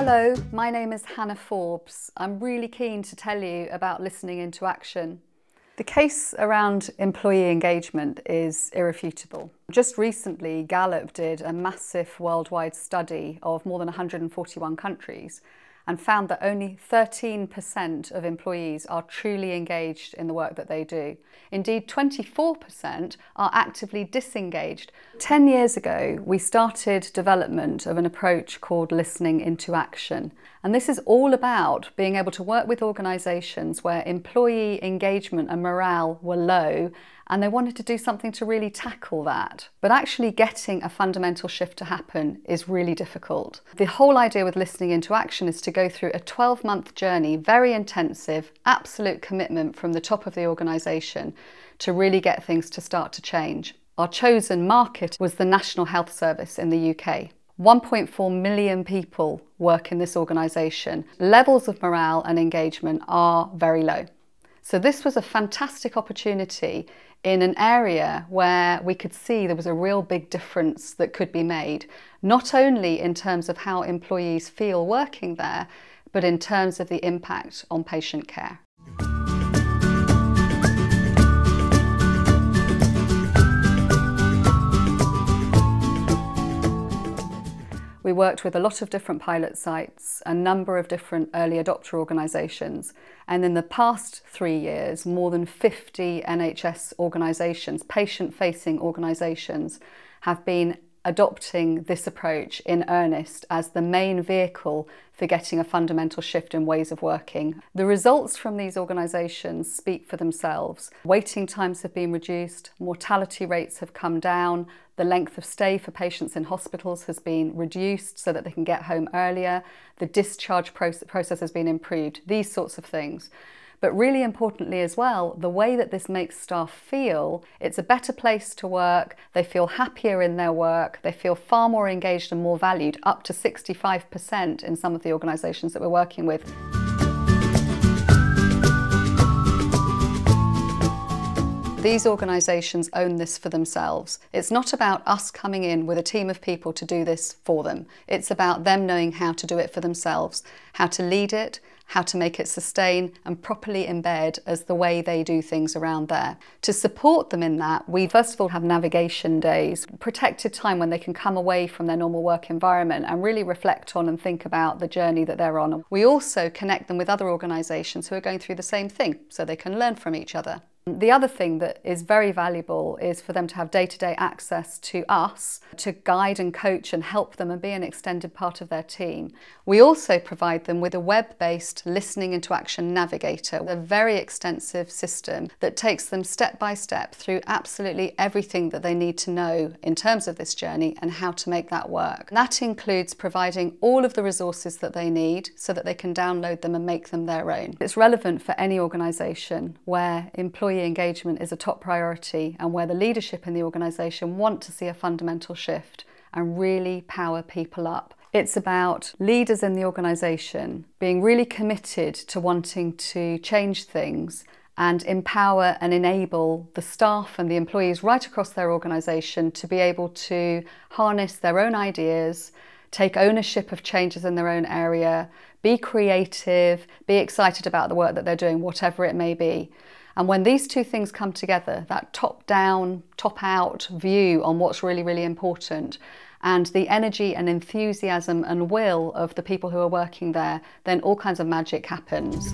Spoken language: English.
Hello, my name is Hannah Forbes. I'm really keen to tell you about listening into action. The case around employee engagement is irrefutable. Just recently, Gallup did a massive worldwide study of more than 141 countries and found that only 13% of employees are truly engaged in the work that they do. Indeed, 24% are actively disengaged. 10 years ago, we started development of an approach called listening into action. And this is all about being able to work with organisations where employee engagement and morale were low, and they wanted to do something to really tackle that. But actually getting a fundamental shift to happen is really difficult. The whole idea with listening into action is to go through a 12-month journey, very intensive, absolute commitment from the top of the organisation to really get things to start to change. Our chosen market was the National Health Service in the UK. 1.4 million people work in this organisation. Levels of morale and engagement are very low. So this was a fantastic opportunity in an area where we could see there was a real big difference that could be made, not only in terms of how employees feel working there, but in terms of the impact on patient care. We worked with a lot of different pilot sites, a number of different early adopter organisations, and in the past 3 years, more than 50 NHS organisations, patient-facing organisations, have been adopting this approach in earnest as the main vehicle for getting a fundamental shift in ways of working. The results from these organisations speak for themselves. Waiting times have been reduced, mortality rates have come down, the length of stay for patients in hospitals has been reduced so that they can get home earlier, the discharge process has been improved, these sorts of things. But really importantly as well, the way that this makes staff feel, it's a better place to work, they feel happier in their work, they feel far more engaged and more valued, up to 65% in some of the organisations that we're working with. These organisations own this for themselves. It's not about us coming in with a team of people to do this for them. It's about them knowing how to do it for themselves, how to lead it, how to make it sustain and properly embed as the way they do things around there. To support them in that, we first of all have navigation days, protected time when they can come away from their normal work environment and really reflect on and think about the journey that they're on. We also connect them with other organisations who are going through the same thing so they can learn from each other. The other thing that is very valuable is for them to have day-to-day access to us to guide and coach and help them and be an extended part of their team. We also provide them with a web-based listening into action navigator, a very extensive system that takes them step by step through absolutely everything that they need to know in terms of this journey and how to make that work. And that includes providing all of the resources that they need so that they can download them and make them their own. It's relevant for any organisation where employee engagement is a top priority and where the leadership in the organisation want to see a fundamental shift and really power people up. It's about leaders in the organisation being really committed to wanting to change things and empower and enable the staff and the employees right across their organisation to be able to harness their own ideas, take ownership of changes in their own area, be creative, be excited about the work that they're doing, whatever it may be. And when these two things come together, that top-down, top-out view on what's really, really important, and the energy and enthusiasm and will of the people who are working there, then all kinds of magic happens.